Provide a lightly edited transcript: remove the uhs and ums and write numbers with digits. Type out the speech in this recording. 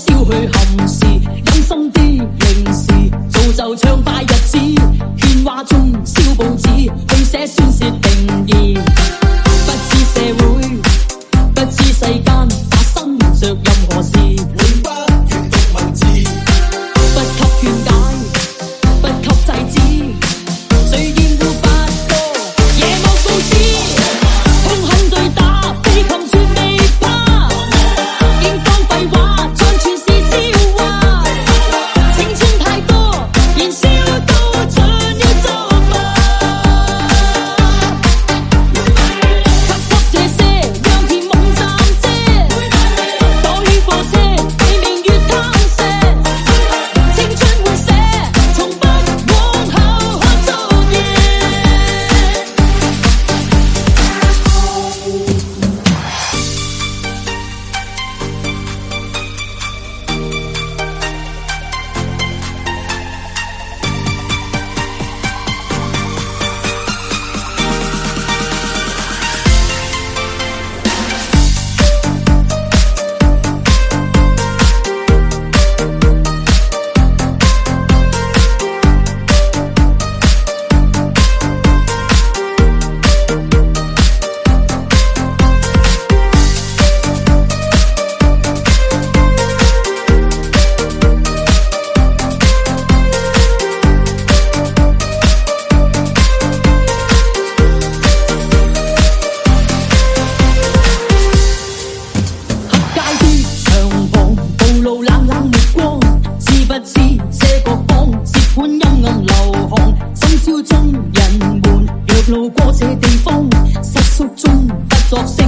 燒去憾事，陰森的零時，造就暢快日子。喧嘩中燒報紙，去寫宣泄定義。不知社會，不知世間發生着任何事，永不閱讀文字，不給勸解，不給制止。誰厭惡發歌，夜幕告知，兇狠對打，被擒全未怕。見方廢話，將全是笑話。青春太多，燃燒到盡要作罷。給這些，讓甜夢暫借。躲於火車，被明月探射。青春換寫，從不往後看昨夜。不知這個方接盤陰暗流汗，深宵中人們若路過這地方，失宿中不作聲。